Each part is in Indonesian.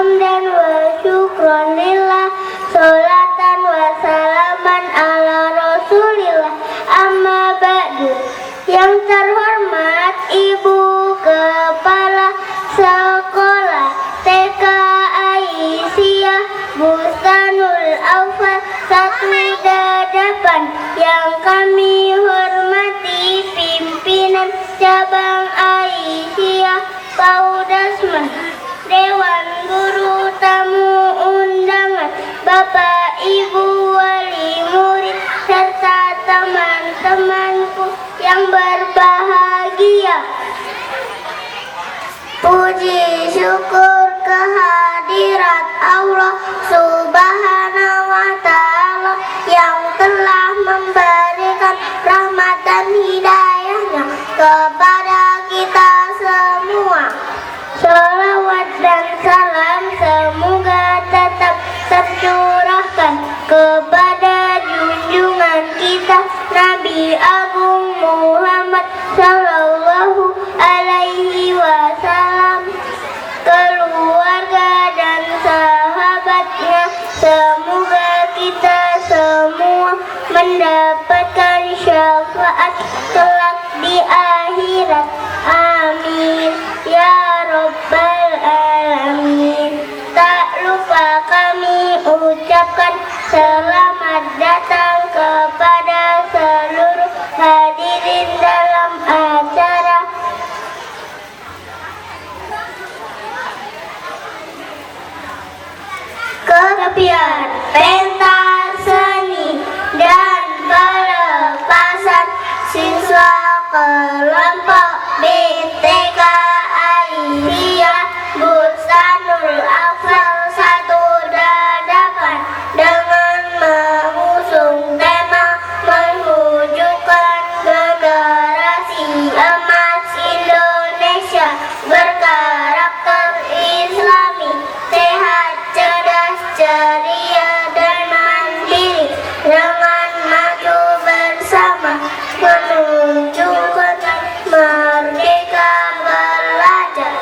hamdan wa syukran lillah, sholatan wa salaman ala rasulillah. Amma ba'du. Yang terhormat Ibu Kepala Sekolah TK Aisyah Bustanul Awfal 1 Dadapan, yang kami hormati pimpinan cabang Aisyah Paudasman, Dewan Guru, tamu undangan, Bapak Ibu wali murid, serta teman-temanku yang berbahagia. Puji syukur kehadirat Allah Subhanahu wa ta'ala yang telah memberikan rahmat dan hidayahnya kepada kita semua. Sholawat dan salam semoga tetap tercurahkan kepada junjungan kita Nabi Agung Muhammad Sallallahu Alaihi Wasallam, keluarga dan sahabatnya. Semoga kita semua mendapatkan syafaat kelak di akhirat. Amin ya Rabbal Alamin. Tak lupa kami ucapkan selamat datang kepada seluruh hadirin dalam acara kegiatan pentas seni dan pelepasan siswa kelompok BTK Aisyah Bustanul Awfal 1 Dadapan dengan mengusung tema mewujudkan generasi emas Indonesia berkarakter Islami, sehat, cerdas, ceria, dan mandiri, dengan maju bersama menunjukkan merdeka belajar.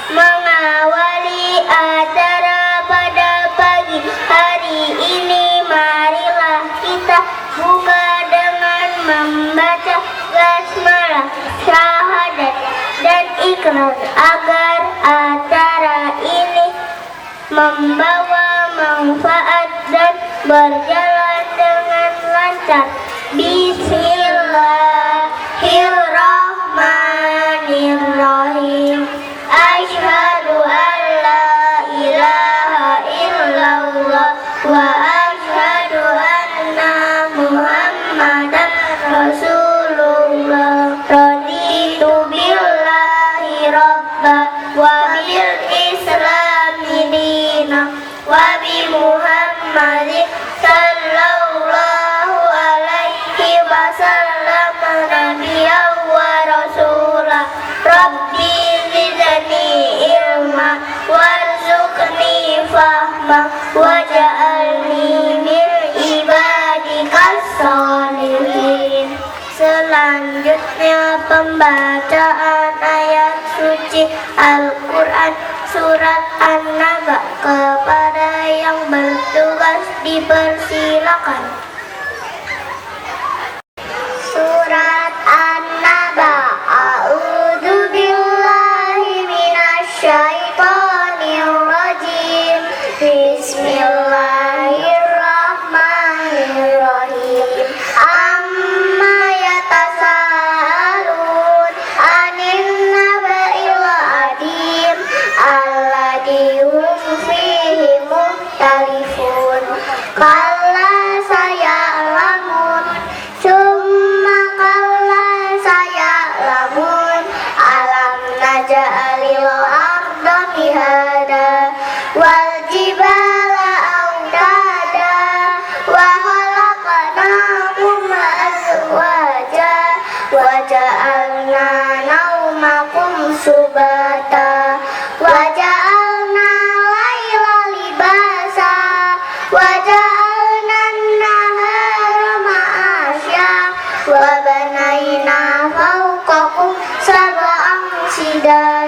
Mengawali acara pada pagi hari ini, marilah kita buka dengan membaca basmalah, syahadat, dan ikrar agar acara ini membawa manfaat dan berjalan dengan lancar. Bismillahirrahmanirrahim. Asyhadu an la ilaha illallah wa asyhadu anna Muhammadan Rasulullah. Raditu billahi rabba wa bil islami dina wa bi Muhammadin sallallahu alaihi wasallam nabiyyan wa rasulah. Rabbi zidni ilma warzuqni fahma waj'alni min ibadikas sholihin. Selanjutnya pembacaan ayat suci Al-Quran surat An-Naba. Kepada yang bertugas dipersilakan. Surat An-Naba. A'udzu billahi minasy syaithanir rajim. Bismillahirrahmanirrahim. Amma yatasaalun anin naba'il adim alladzi hum fihi mukhtalifun. Kalla saya'lamun summa kalla saya'lamun alam naj'alil arda mihada wal jibala autada wa khalaqnakum azwaja wa ja'alna naumakum subata wa ja'alna laila libasa wa ja'alna an-nahara ma'asya wa banayna fawqakum sab'an shidada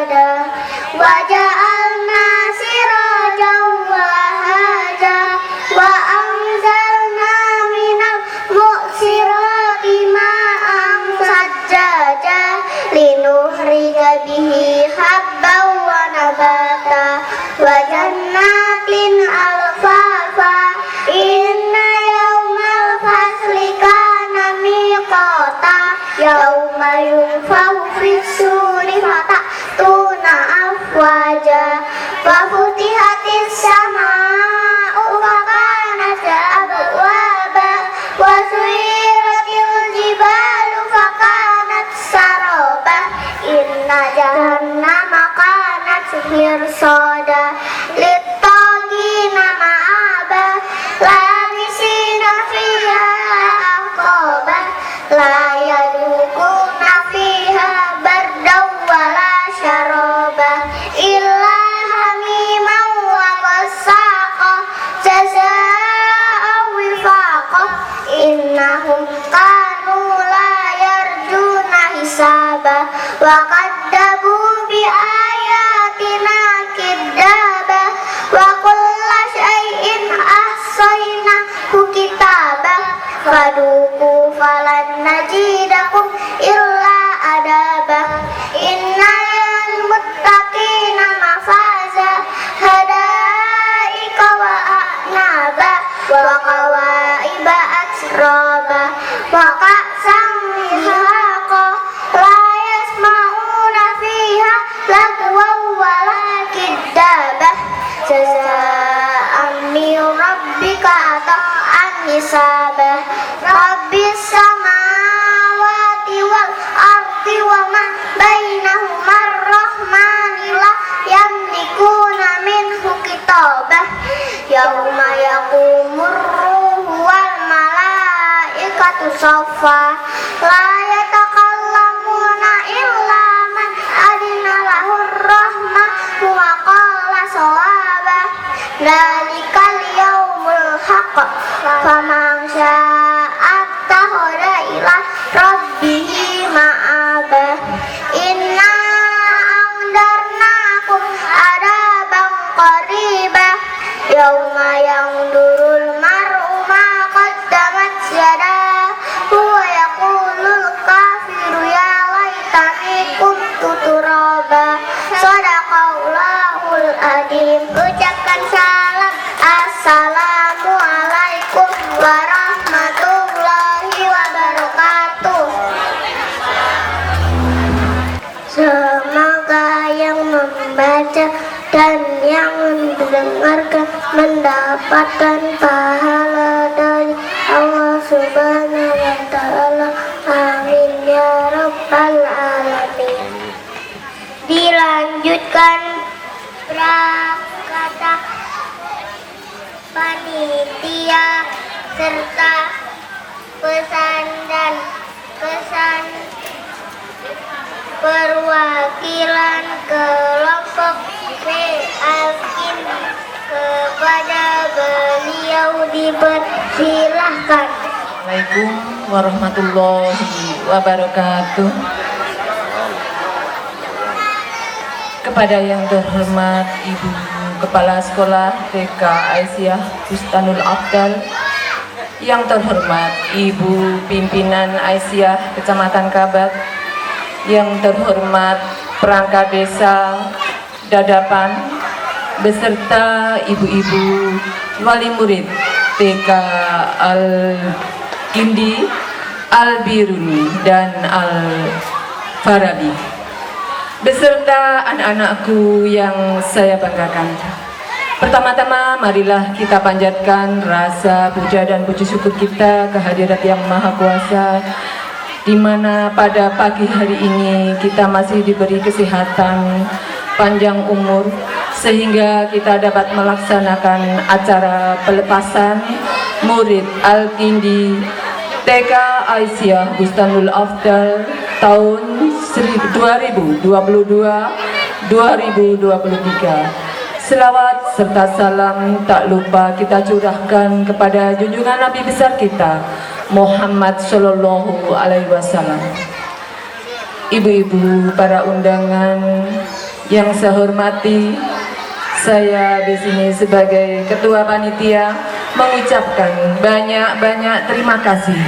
mirsada littaqina ma'aba labisina fiha ahqaba la yadukuna fiha bardaw wala syaraba illa hamiman wa qassaqa jazaa'an wifaqa innahum kanu la yarjuna hisaba wa kaddabu bi ayatina kidzaba wa kulla syai'in ahsaynahu kitaba faduku falan najidakum illa adaba innal muttaqina mafaza hadaika wa a'naba wa qawaiba atraba wa ka'san mihaqa la yasma'una fiha lagwan wala kidzaba jazaa'an min rabbika ata'an hisaba rabbis samawati wal ardi wa ma bainahuma ar-rahmani la yamlikuna minhu kitabah yauma yaqumur ruhu wal malaikatu saffa la yatakallamuna illa man adina lahur rahmanu wa qala shawaba dalikal yaumul haqq faman syaa attakhadha ila rabbihi ma'aba inna andarnakum adaban qariba yauma yandurul mar'u ma qaddamat yadahu wa yaqulul kafiru ya laitani kuntu turaba sadaqallahul adzim. Ucapkan salam assalamu alaikum warahmatullahi wabarakatuh. Semoga yang membaca dan yang mendengarkan mendapatkan pahala dari Allah Subhanahu wa Ta'ala. Amin ya rabbal alamin. Dilanjutkan prakata panitia serta pesan dan kesan perwakilan kelompok Al-Kim kepada beliau dipersilahkan. Assalamualaikum warahmatullahi wabarakatuh. Kepada yang terhormat Ibu Kepala Sekolah TK Aisyah Bustanul Afdal, yang terhormat Ibu Pimpinan Aisyah Kecamatan Kabat, yang terhormat perangkat desa Dadapan, beserta ibu-ibu wali murid TK Al-Kindi, Al-Biruni, dan Al-Farabi, beserta anak-anakku yang saya banggakan. Pertama-tama marilah kita panjatkan rasa puja dan puji syukur kita kehadirat Yang Maha Kuasa, di mana pada pagi hari ini kita masih diberi kesehatan, panjang umur, sehingga kita dapat melaksanakan acara pelepasan murid Al-Kindi TK Aisyah Bustanul Afdal tahun 2022-2023. Selawat serta salam tak lupa kita curahkan kepada junjungan Nabi besar kita Muhammad Sallallahu Alaihi Wasallam. Ibu-ibu, para undangan yang saya hormati, saya di sini sebagai ketua panitia mengucapkan banyak-banyak terima kasih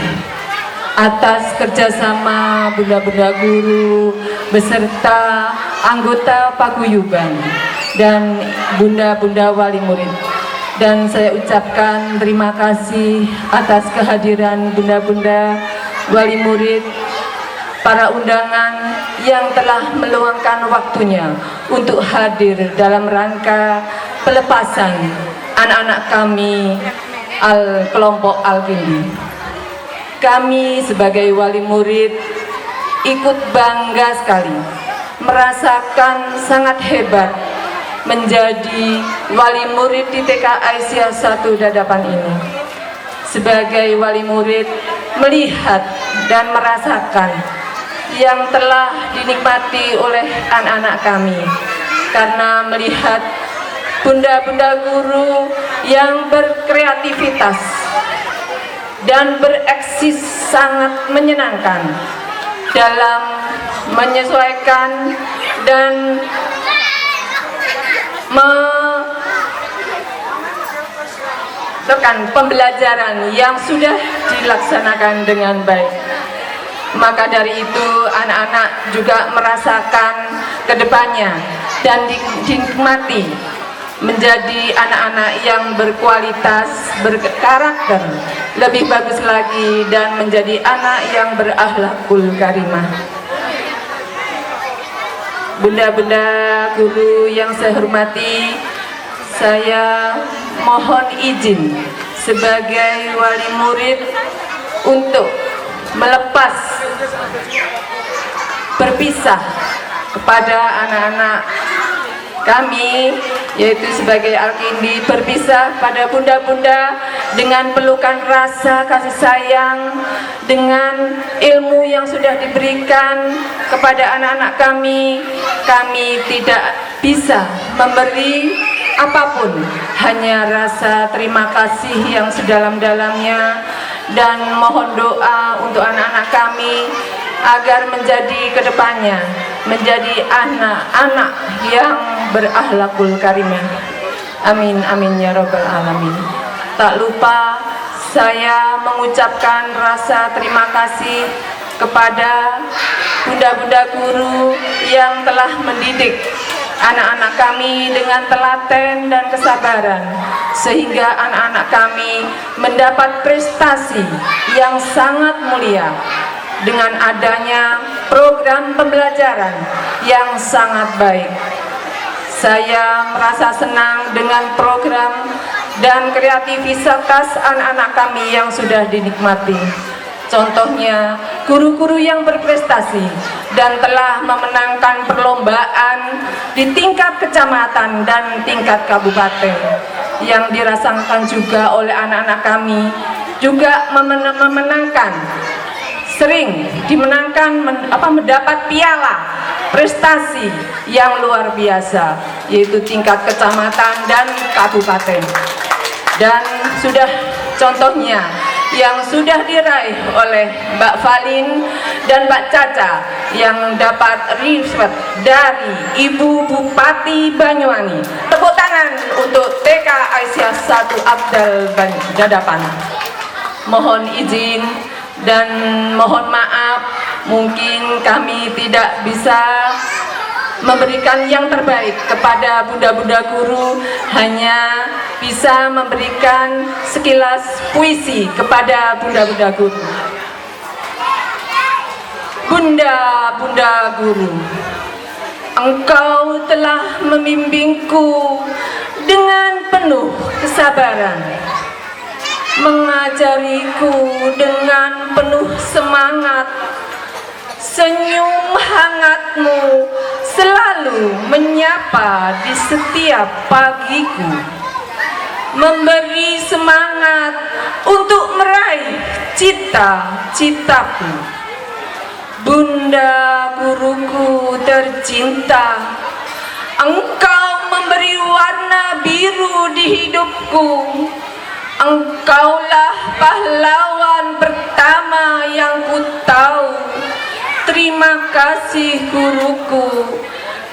atas kerjasama bunda-bunda guru beserta anggota paguyuban dan bunda-bunda wali murid. Dan saya ucapkan terima kasih atas kehadiran bunda-bunda wali murid, para undangan yang telah meluangkan waktunya untuk hadir dalam rangka pelepasan anak-anak kami kelompok Al-Kindi. Kami sebagai wali murid ikut bangga sekali merasakan sangat hebat menjadi wali murid di TK Aisyah 1 Dadapan ini. Sebagai wali murid, melihat dan merasakan yang telah dinikmati oleh anak-anak kami, karena melihat bunda-bunda guru yang berkreativitas dan bereksis sangat menyenangkan dalam menyesuaikan dan pembelajaran yang sudah dilaksanakan dengan baik. Maka dari itu anak-anak juga merasakan kedepannya dan dinikmati menjadi anak-anak yang berkualitas, berkarakter lebih bagus lagi, dan menjadi anak yang berakhlakul karimah. Bunda-bunda guru yang saya hormati, saya mohon izin sebagai wali murid untuk melepas berpisah kepada anak-anak kami, yaitu sebagai Al-Kindi, berpisah pada bunda-bunda dengan pelukan rasa kasih sayang, dengan ilmu yang sudah diberikan kepada anak-anak kami. Kami tidak bisa memberi apapun, hanya rasa terima kasih yang sedalam-dalamnya, dan mohon doa untuk anak-anak kami agar menjadi kedepannya menjadi anak-anak yang berakhlakul karimah. Amin amin ya rabbal alamin. Tak lupa saya mengucapkan rasa terima kasih kepada bunda-bunda guru yang telah mendidik anak-anak kami dengan telaten dan kesabaran, sehingga anak-anak kami mendapat prestasi yang sangat mulia dengan adanya program pembelajaran yang sangat baik. Saya merasa senang dengan program dan kreativitas anak-anak kami yang sudah dinikmati. Contohnya, guru-guru yang berprestasi dan telah memenangkan perlombaan di tingkat kecamatan dan tingkat kabupaten, yang dirasakan juga oleh anak-anak kami, juga memenangkan, sering dimenangkan, mendapat piala prestasi yang luar biasa, yaitu tingkat kecamatan dan kabupaten. Dan sudah contohnya yang sudah diraih oleh Mbak Valin dan Mbak Caca, yang dapat respect dari Ibu Bupati Banyuwangi. Tepuk tangan untuk TK Aisyah 1 Abdal Dadapan. Mohon izin dan mohon maaf, mungkin kami tidak bisa memberikan yang terbaik kepada bunda-bunda guru, hanya bisa memberikan sekilas puisi kepada bunda-bunda guru. Bunda-bunda guru, engkau telah membimbingku dengan penuh kesabaran, mengajariku dengan penuh semangat. Senyum hangatmu selalu menyapa di setiap pagiku, memberi semangat untuk meraih cita-citaku. Bunda guruku tercinta, engkau memberi warna biru di hidupku. Engkaulah pahlawan pertama yang ku tahu. Terima kasih guruku,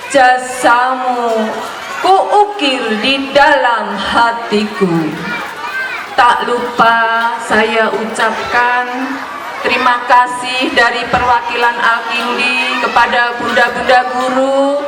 jasamu ku ukir di dalam hatiku. Tak lupa saya ucapkan terima kasih dari perwakilan Al-Kindi kepada bunda-bunda guru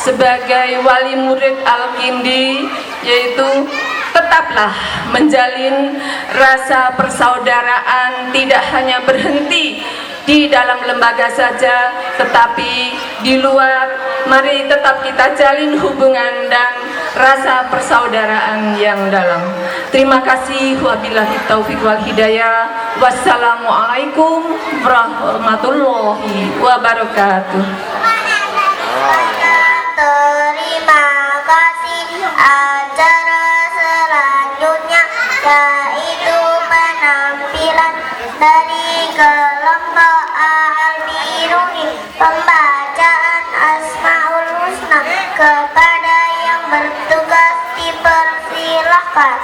sebagai wali murid Al-Kindi, yaitu tetaplah menjalin rasa persaudaraan, tidak hanya berhenti di dalam lembaga saja, tetapi di luar. Mari tetap kita jalin hubungan dan rasa persaudaraan yang dalam. Terima kasih. Wabillahi taufiq wal hidayah. Wassalamualaikum warahmatullahi wabarakatuh. Terima kasih. kepada yang bertugas dipersilahkan.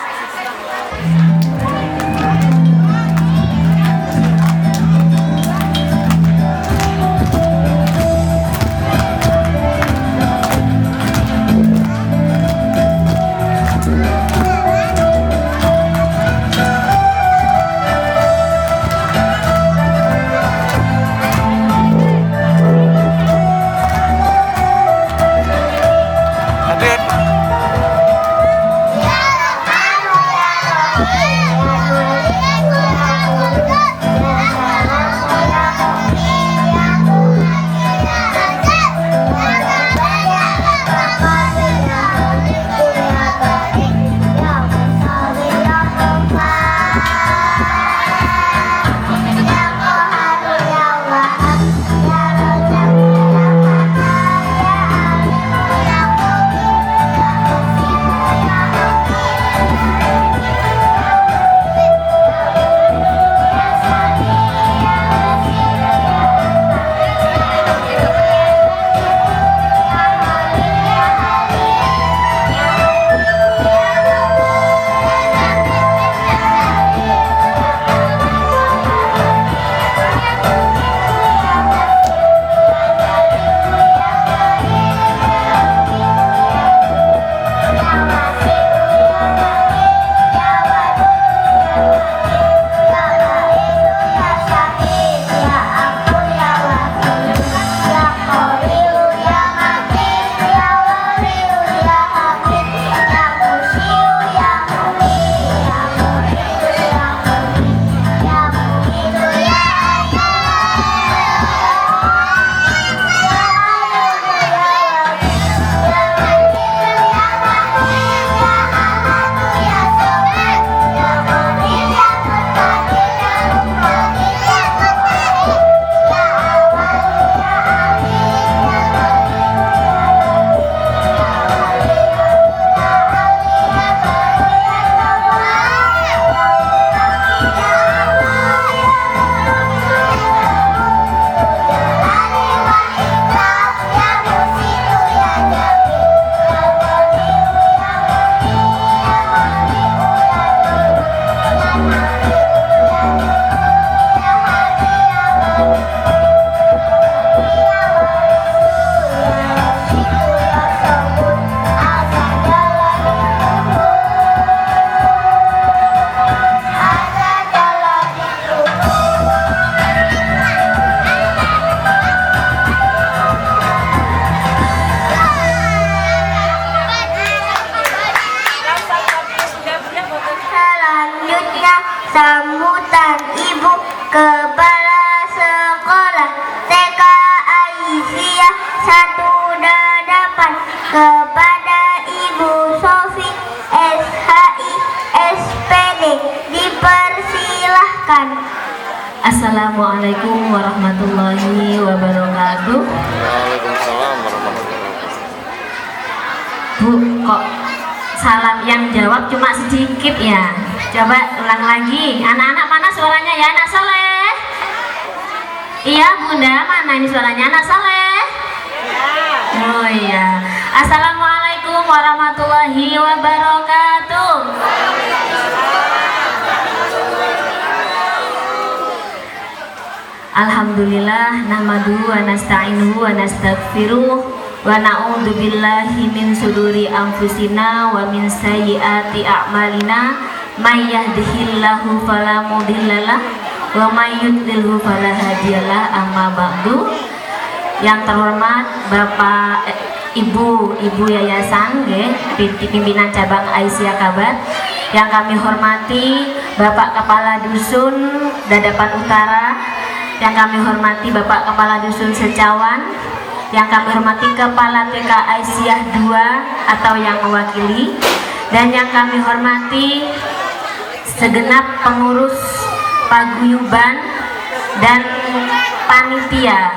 Sambutan Ibu Kepala Sekolah TK Aisyah 1 kepada Ibu Sofi SHI SPD dipersilahkan. Assalamualaikum warahmatullahi wabarakatuh. Waalaikumsalam warahmatullahi wabarakatuh. Bu, kok salam yang jawab cuma sedikit ya? Coba ulang lagi. Anak-anak mana suaranya ya? Anak Soleh? Iya Bunda, mana ini suaranya anak Soleh? Oh iya. Assalamualaikum warahmatullahi wabarakatuh. Alhamdulillah, nahmaduhu wa nasta'inuhu wa nastaghfiruh wa na'udzu billahi min shururi anfusina wa min sayyiati a'malina. May yahdihillahu fala mudhillalah wa may yudlilhu fala hadiyalah. Amma ba'du. Yang terhormat Bapak Ibu Yayasan nggih, pimpinan cabang Aisyah Kabat. Yang kami hormati Bapak Kepala Dusun Dadapan Utara, yang kami hormati Bapak Kepala Dusun Secawan, yang kami hormati Kepala TK Aisyah 2 atau yang mewakili, dan yang kami hormati segenap pengurus paguyuban dan panitia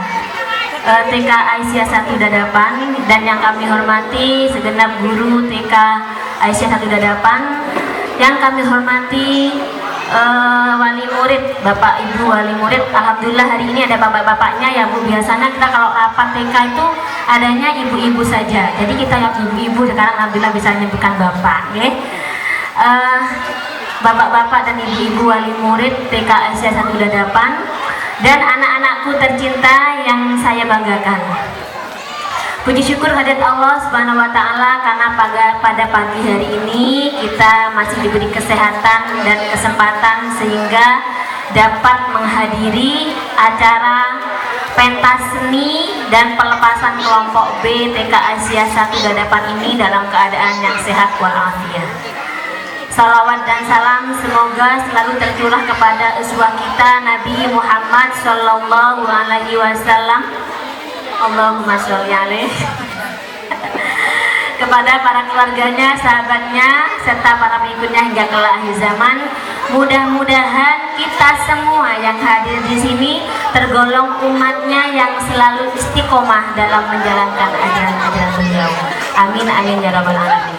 TK Aisyah 1 Dadapan, dan yang kami hormati segenap guru TK Aisyah 1 Dadapan, yang kami hormati wali murid, Bapak Ibu wali murid. Alhamdulillah hari ini ada bapak-bapaknya ya Bu. Biasanya kita kalau rapat TK itu adanya ibu-ibu saja. Jadi kita yang ibu-ibu sekarang alhamdulillah bisa menyebutkan bapak, ya. Bapak-bapak dan ibu-ibu wali murid TK Asia 188 dan anak-anakku tercinta yang saya banggakan. Puji syukur hadirat Allah Subhanahu wa taala karena pada pagi hari ini kita masih diberi kesehatan dan kesempatan sehingga dapat menghadiri acara pentas seni dan pelepasan kelompok B TK Asia 188 ini dalam keadaan yang sehat walafiat. Salawat dan salam semoga selalu tercurah kepada uswah kita Nabi Muhammad Sallallahu Alaihi Wasallam. Allahumma sholli alaihi. Kepada para keluarganya, sahabatnya, serta para pengikutnya hingga ke akhir zaman. Mudah-mudahan kita semua yang hadir di sini tergolong umatnya yang selalu istiqomah dalam menjalankan ajaran-ajaran beliau. Amin amin ya rabbal alamin.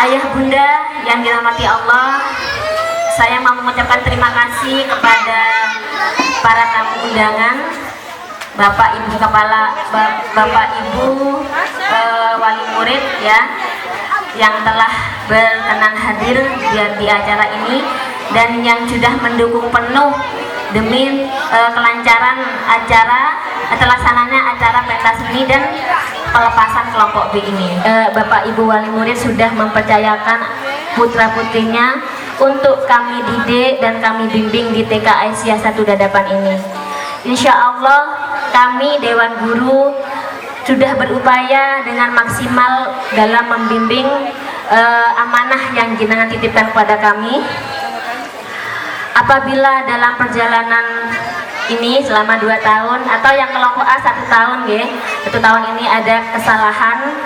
Ayah bunda yang dirahmati Allah, saya mau mengucapkan terima kasih kepada para tamu undangan, Bapak Ibu Kepala, Bapak Ibu wali murid ya, yang telah berkenan hadir di acara ini dan yang sudah mendukung penuh demi kelancaran acara, terlaksananya acara pentas seni dan pelepasan kelompok B ini. Bapak Ibu wali murid sudah mempercayakan putra putrinya untuk kami didik dan kami bimbing di TK Asia 188 ini. Insya Allah kami Dewan Guru sudah berupaya dengan maksimal dalam membimbing amanah yang jenengan titipkan kepada kami. Apabila dalam perjalanan ini selama 2 tahun atau yang kelompok A 1 tahun ya, 1 tahun ini ada kesalahan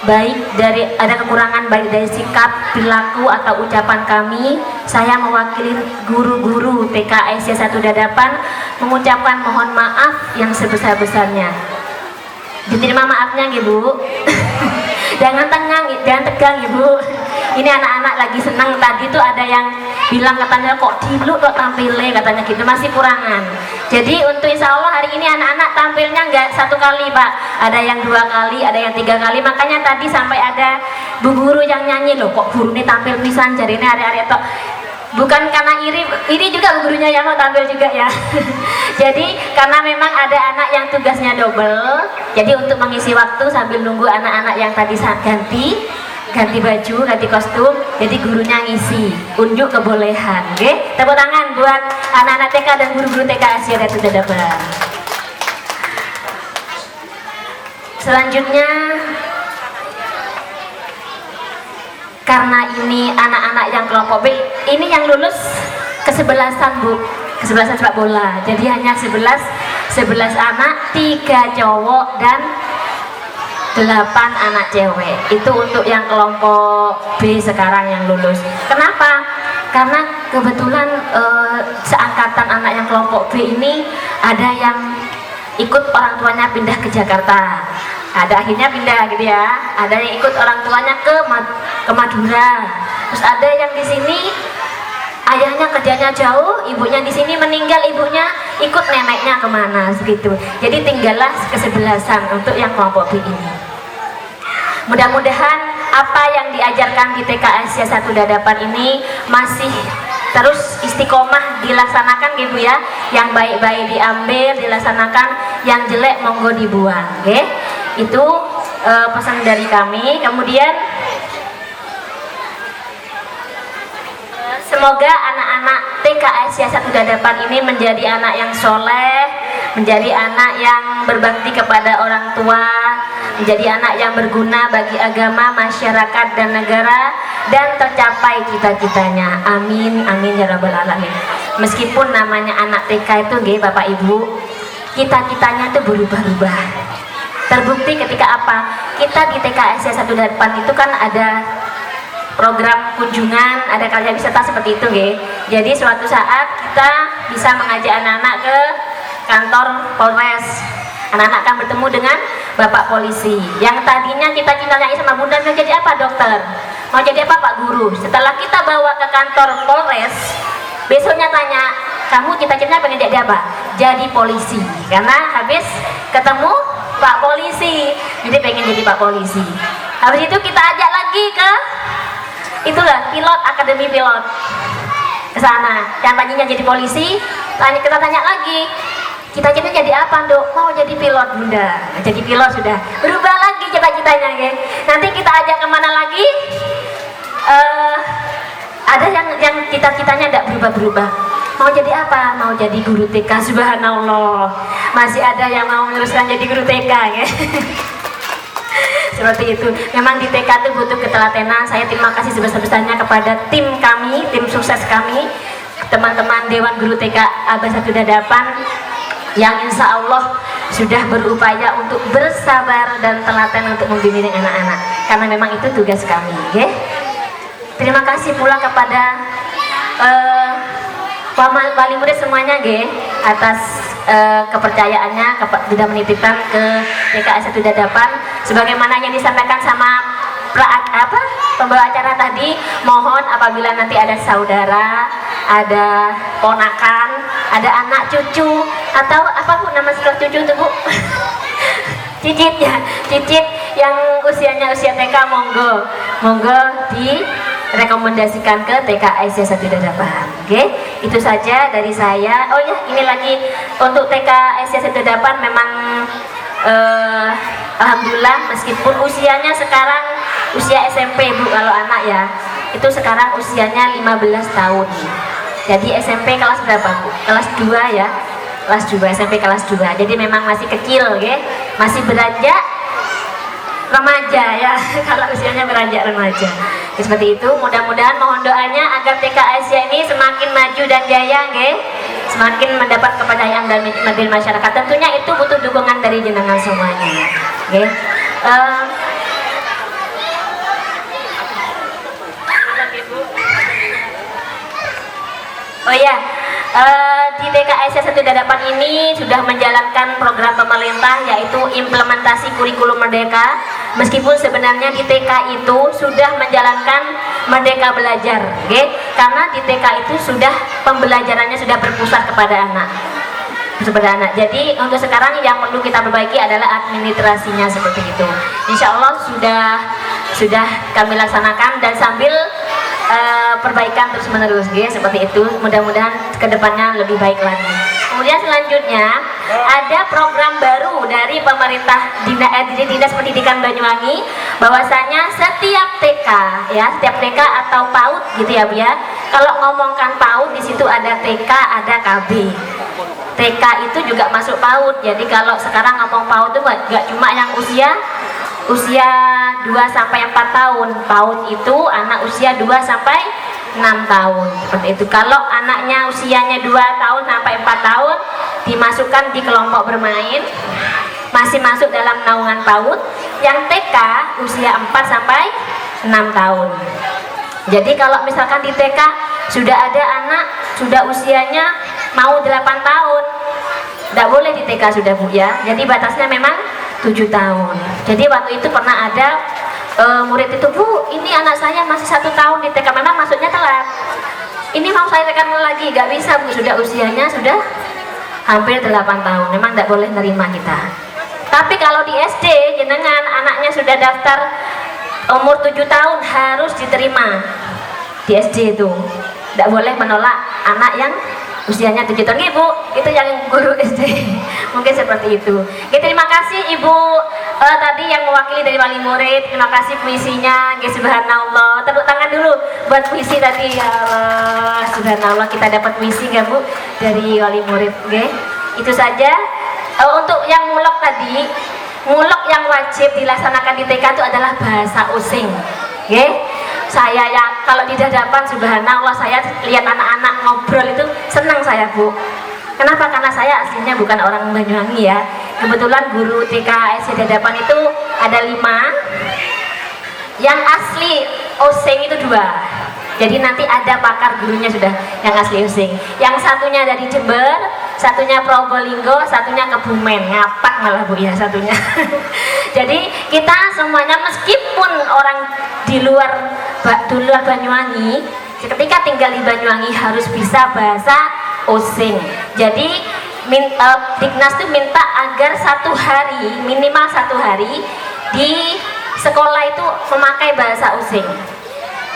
baik dari ada kekurangan baik dari sikap, perilaku atau ucapan kami, saya mewakili guru-guru TK Asia 188 mengucapkan mohon maaf yang sebesar-besarnya. Diterima maafnya Bu. Jangan tegang Ibu. Ini anak-anak lagi senang. Tadi tuh ada yang bilang katanya kok diluk kok tampilnya katanya gitu, masih kurangan. Jadi untuk insya Allah hari ini anak-anak tampilnya nggak 1 kali Pak, ada yang 2 kali, ada yang 3 kali. Makanya tadi sampai ada bu guru yang nyanyi loh, kok guru ini tampil pisan, jadi ini hari-hari tok. Bukan karena iri juga bu gurunya yang mau tampil juga ya. Jadi karena memang ada anak yang tugasnya double, jadi untuk mengisi waktu sambil nunggu anak-anak yang tadi ganti baju, ganti kostum, jadi gurunya ngisi, unjuk kebolehan. Oke, tepuk tangan buat anak-anak TK dan guru-guru TK Asia 188. Selanjutnya, karena ini anak-anak yang kelompok B, ini yang lulus ke-11an Bu, ke-11an sepak bola. Jadi hanya 11 anak, 3 cowok dan 8 anak cewek. Itu untuk yang kelompok B sekarang yang lulus. Kenapa? Karena kebetulan seangkatan anak yang kelompok B ini ada yang ikut orang tuanya pindah ke Jakarta. Ada akhirnya pindah gitu ya. Ada yang ikut orang tuanya ke Madura. Terus ada yang di sini ayahnya kerjanya jauh, ibunya di sini meninggal, ibunya ikut neneknya kemana begitu. Jadi tinggallah ke-11an untuk yang kelompok B ini. Mudah-mudahan apa yang diajarkan di TK Asia 188 ini masih terus istiqomah dilaksanakan gitu ya. Yang baik-baik diambil, dilaksanakan, yang jelek monggo dibuang. Okay? Itu pesan dari kami. Kemudian semoga anak-anak TK Asia 188 ini menjadi anak yang soleh, menjadi anak yang berbakti kepada orang tua, menjadi anak yang berguna bagi agama, masyarakat, dan negara, dan tercapai cita-citanya. Amin, amin ya rabbal alamin. Meskipun namanya anak TK itu, Bapak Ibu, cita-citanya itu berubah-ubah. Terbukti ketika apa? Kita di TK Asia 188 itu kan ada program kunjungan, ada karya wisata seperti itu Jadi suatu saat kita bisa mengajak anak-anak ke kantor Polres. Anak-anak akan bertemu dengan Bapak Polisi. Yang tadinya kita cintanya sama Bunda, jadi apa dokter? mau jadi apa Pak Guru? Setelah kita bawa ke kantor Polres, besoknya tanya, kamu cita-citanya pengen jadi apa? Jadi polisi. Karena habis ketemu Pak Polisi, jadi pengen jadi Pak Polisi. Habis itu kita ajak lagi ke itulah pilot, akademi pilot ke sana. Yang tadinya jadi polisi, kita tanya lagi, cita-citanya jadi apa Dok? Mau jadi pilot Bunda. Jadi pilot sudah. Berubah lagi cita-citanya, ya. Nanti kita ajak kemana lagi? Ada yang cita-citanya tidak berubah-berubah. Mau jadi apa? Mau jadi guru TK. Subhanallah. Masih ada yang mau meneruskan jadi guru TK, ya. Seperti itu. Memang di TK itu butuh ketelatenan. Saya terima kasih sebesar-besarnya kepada tim kami, tim sukses kami, teman-teman Dewan Guru TK Abah Satu Dadapan, yang insya Allah sudah berupaya untuk bersabar dan telaten untuk membimbing anak-anak, karena memang itu tugas kami, ya. Terima kasih pula kepada wali murid semuanya, ya, atas kepercayaannya sudah menitipkan ke TK Satu Dadapan. Sebagaimana yang disampaikan sama pembawa acara tadi, mohon apabila nanti ada saudara, ada ponakan, ada anak cucu, atau apa Bu nama setelah cucu itu Bu? Cicit, ya, cicit yang usianya usia TK, monggo direkomendasikan ke TK Aisyah Satu Dadapan. Oke, itu saja dari saya. Oh ya, ini lagi untuk TK Aisyah Satu Dadapan memang alhamdulillah, meskipun usianya sekarang usia SMP Bu, kalau anak ya itu sekarang usianya 15 tahun. Jadi SMP kelas berapa Bu? Kelas 2 ya, kelas 2, SMP kelas 2. Jadi memang masih kecil, ya, masih beranjak remaja, ya. Kalau usianya beranjak remaja, ya, seperti itu. Mudah-mudahan mohon doanya agar TK Aisyah ini semakin maju dan jaya, ya, semakin mendapat kepercayaan dari masyarakat. Tentunya itu butuh dukungan dari jenengan semuanya, ya. Oh ya, di TK Aisyah Satu Dadapan ini sudah menjalankan program pemerintah, yaitu implementasi kurikulum Merdeka. Meskipun sebenarnya di TK itu sudah menjalankan Merdeka Belajar, okay? Karena di TK itu sudah pembelajarannya sudah berpusat kepada anak. Jadi untuk sekarang yang perlu kita perbaiki adalah administrasinya, seperti itu. Insya Allah sudah kami laksanakan, dan sambil perbaikan terus menerus, ya, seperti itu. Mudah-mudahan kedepannya lebih baik lagi. Kemudian selanjutnya ada program baru dari pemerintah Dinas Pendidikan Banyuwangi, bahwasanya setiap TK, ya, setiap TK atau PAUD gitu ya Bu, ya. Kalau ngomongkan PAUD di situ ada TK, ada KB. TK itu juga masuk PAUD. Jadi kalau sekarang ngomong PAUD itu nggak cuma yang usia 2 sampai 4 tahun. PAUD itu anak usia 2 sampai 6 tahun. Seperti itu. Kalau anaknya usianya 2 tahun sampai 4 tahun dimasukkan di kelompok bermain, masih masuk dalam naungan PAUD. Yang TK usia 4 sampai 6 tahun. Jadi kalau misalkan di TK sudah ada anak sudah usianya mau 8 tahun, tidak boleh di TK sudah Bu, ya. Jadi batasnya memang 7 tahun. Jadi waktu itu pernah ada murid itu, Bu, ini anak saya masih 1 tahun di TK, memang masuknya telat. Ini mau saya tekan lagi, nggak bisa Bu, sudah usianya sudah hampir 8 tahun, memang tidak boleh nerima kita. Tapi kalau di SD, jenengan anaknya sudah daftar umur 7 tahun harus diterima di SD itu. Tidak boleh menolak anak yang usianya 7 tahun. Ibu, itu yang guru SD. Mungkin seperti itu. Oke, terima kasih Ibu tadi yang mewakili dari wali murid. Terima kasih puisinya. Oke, subhanallah. Tepuk tangan dulu buat puisi tadi. Ya Allah, subhanallah, kita dapat puisi nggak Bu dari wali murid. Oke, itu saja. Untuk yang mulok tadi, mulok yang wajib dilaksanakan di TK itu adalah bahasa Osing. Oke, saya yang kalau di Dadapan, subhanallah, saya lihat anak-anak ngobrol itu senang saya Bu. Kenapa? Karena saya aslinya bukan orang Banyuwangi, ya. Kebetulan guru TK SD Dadapan itu ada 5, yang asli Osing itu 2. Jadi nanti ada pakar gurunya sudah yang asli Osing. Yang satunya dari Jember, satunya Probolinggo, satunya Kebumen. Ngapak malah Bu, ya, satunya. Jadi kita semuanya meskipun orang di di luar Banyuwangi, ketika tinggal di Banyuwangi harus bisa bahasa Osing. Jadi Dignas tuh minta agar minimal satu hari di sekolah itu memakai bahasa Osing.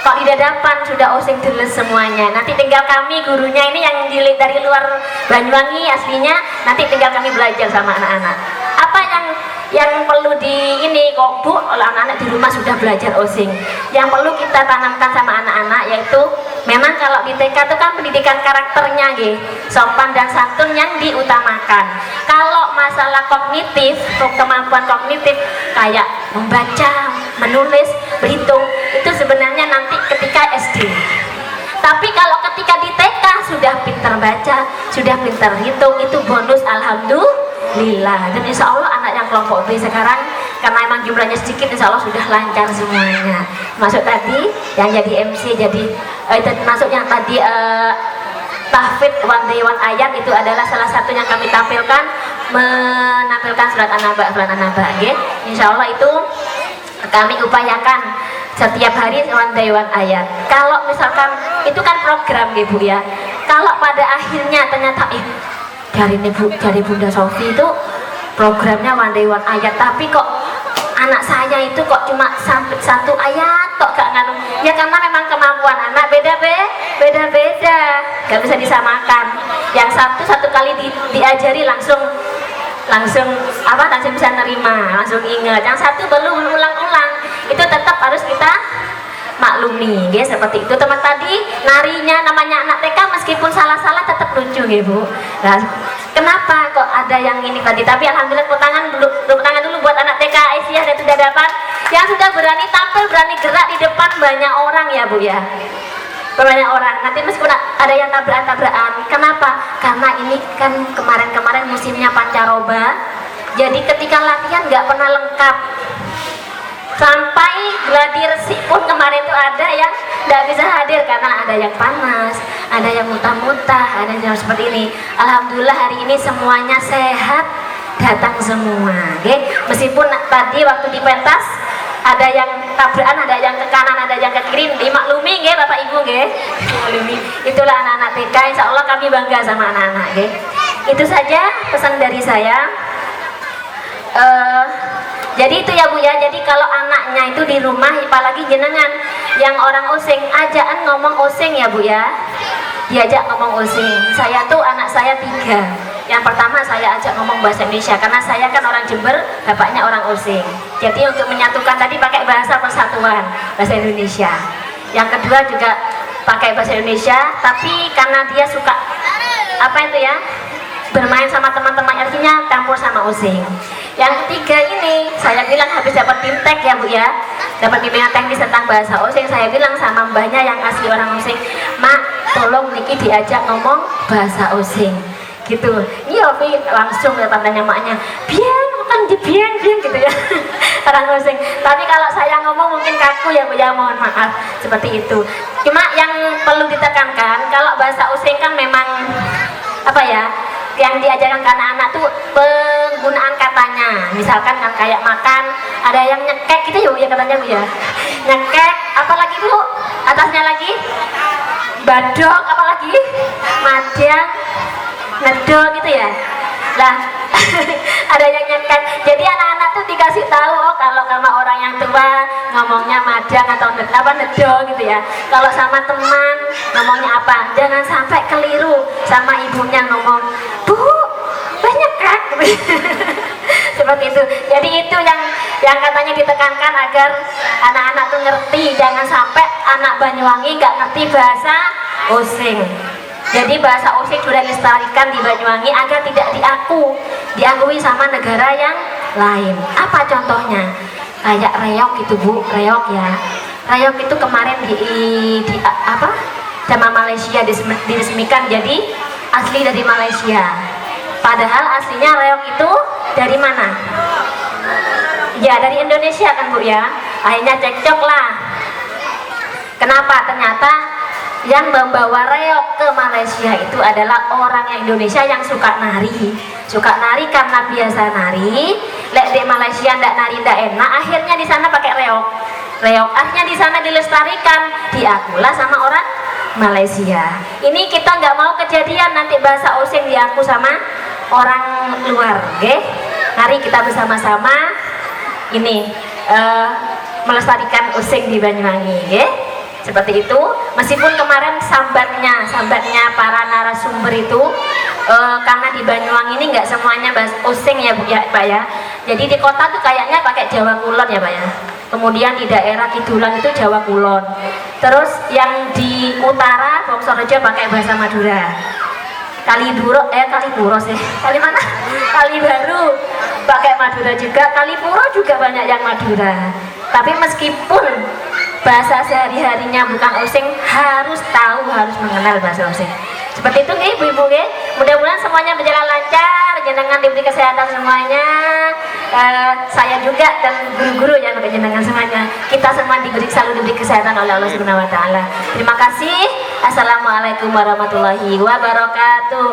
Kalau di dadapan sudah Osing jelas semuanya. Nanti tinggal kami gurunya ini yang dari luar Banyuwangi aslinya, nanti tinggal kami belajar sama anak-anak. Apa yang perlu kok Bu, anak-anak di rumah sudah belajar Osing. Yang perlu kita tanamkan sama anak-anak yaitu memang kalau di TK itu kan pendidikan karakternya sopan dan santun yang diutamakan. Kalau masalah kognitif, kemampuan kognitif kayak membaca, menulis, berhitung itu sebenarnya nanti ketika SD. Tapi kalau ketika di TK sudah pintar baca, sudah pintar hitung, itu bonus alhamdulillah. Dan insya Allah anak yang kelompok B sekarang karena emang jumlahnya sedikit, insya Allah sudah lancar semuanya. Masuk tadi yang jadi MC, masuk yang tadi tahfidz one day one ayat itu adalah salah satu yang kami tampilkan, menampilkan surat An-Naba. Insya Allah itu kami upayakan setiap hari one day one ayat. Kalau misalkan itu kan program Bu ya. Kalau pada akhirnya ternyata dari Bunda Sofi itu programnya one day one ayat, tapi kok anak saya itu kok cuma sampai satu ayat kok gak nganu. Ya karena memang kemampuan anak beda-beda, gak bisa disamakan. Yang satu kali diajari langsung bisa nerima, langsung ingat. Yang satu belum ulang-ulang, itu tetap harus kita maklumi, seperti itu. Teman tadi narinya namanya anak TK, meskipun salah-salah tetap lucu Bu. Nah, kenapa kok ada yang ini tadi? Tapi alhamdulillah tepuk tangan dulu buat anak TK Aisyah dan sudah dapat, yang sudah berani tampil, berani gerak di depan banyak orang ya Bu ya. Banyak orang, nanti meskipun ada yang tabrakan. Kenapa? Karena ini kan kemarin musimnya pancaroba, jadi ketika latihan nggak pernah lengkap. Sampai gladi resik pun kemarin itu ada yang nggak bisa hadir karena ada yang panas, ada yang muntah-muntah, ada yang seperti ini. Alhamdulillah hari ini semuanya sehat, datang semua. Meskipun tadi waktu di pentas ada yang tabrakan, ada yang ke kanan, ada yang ke kiri, dimaklumi Bapak Ibu dimaklumi. Itulah anak-anak TK, insya Allah kami bangga sama anak-anak Itu saja pesan dari saya. Jadi itu ya Bu ya. Jadi kalau anaknya itu di rumah, apalagi jenengan yang orang Osing, ajaan ngomong Osing ya Bu ya. Diajak ngomong Osing. Saya tuh anak saya 3. Yang pertama saya ajak ngomong bahasa Indonesia karena saya kan orang Jember, bapaknya orang Osing. Jadi untuk menyatukan tadi pakai bahasa persatuan, bahasa Indonesia. Yang kedua juga pakai bahasa Indonesia, tapi karena dia suka bermain sama teman-teman, artinya campur sama Osing. Yang ketiga ini saya bilang habis dapat bimtek ya Bu ya, dapat bimbingan teknis tentang bahasa Osing. Saya bilang sama mbahnya yang asli orang Osing, Mak tolong Niki diajak ngomong bahasa Osing gitu. Iya Ovi, langsung ya tandanya maknya biang bukan dibiang gitu ya orang Osing. Tapi kalau saya ngomong mungkin kaku ya Bu ya, mohon maaf seperti itu. Cuma yang perlu ditekankan kalau bahasa Osing kan memang yang diajarkan ke anak-anak tuh penggunaan katanya. Misalkan kan kayak makan, ada yang nyekek gitu ya katanya Bu ya. Nyekek, apalagi Bu? Atasnya lagi? Badok, apalagi? Madang, ngedol gitu ya. Lah, ada yang nyekek. Jadi anak-anak tuh dikasih tahu kalau sama orang yang tua ngomongnya madang atau nedol gitu ya. Kalau sama teman ngomongnya apa? Jangan sampai keliru sama ibunya ngomong, Bu, banyak kan? Seperti itu. Jadi itu yang katanya ditekankan agar anak-anak tuh ngerti. Jangan sampai anak Banyuwangi nggak ngerti bahasa Osing. Jadi bahasa Osing sudah dilestarikan di Banyuwangi agar tidak diakui sama negara yang lain. Apa contohnya? Kayak reok itu Bu, reok ya. Reok itu kemarin sama Malaysia diresmikan jadi asli dari Malaysia. Padahal aslinya reok itu dari mana? Ya dari Indonesia kan Bu ya. Akhirnya cekcok lah. Kenapa? Ternyata yang membawa reok ke Malaysia itu adalah orang yang Indonesia yang suka nari karena biasa nari, lek di Malaysia ndak nari ndak enak, akhirnya di sana pakai reok. Reok akhirnya di sana dilestarikan, diakulah sama orang Malaysia. Ini kita nggak mau kejadian nanti bahasa osing diaku sama orang luar, oke? Mari kita bersama-sama ini melestarikan osing di Banyuwangi, oke? Seperti itu. Meskipun kemarin sambatnya para narasumber itu karena di Banyuwangi ini nggak semuanya bahasa osing ya Bu ya Pak ya. Jadi di kota tuh kayaknya pakai Jawa Kulon ya Pak ya. Kemudian di daerah Kidulan itu Jawa Kulon. Terus yang di utara Bongsorejo pakai bahasa Madura. Kaliburo sih. Kali mana? Kali Baru pakai Madura juga. Kalipuro juga banyak yang Madura. Tapi meskipun bahasa sehari-harinya bukan osing, harus tahu, harus mengenal bahasa osing. Seperti itu nih ibu-ibu nih. Mudah-mudahan semuanya berjalan lancar, jenengan diberi kesehatan semuanya. Saya juga dan guru-guru yang jenengan semuanya. Kita semua selalu diberi kesehatan oleh Allah Subhanahu wa taala. Terima kasih. Assalamualaikum warahmatullahi wabarakatuh.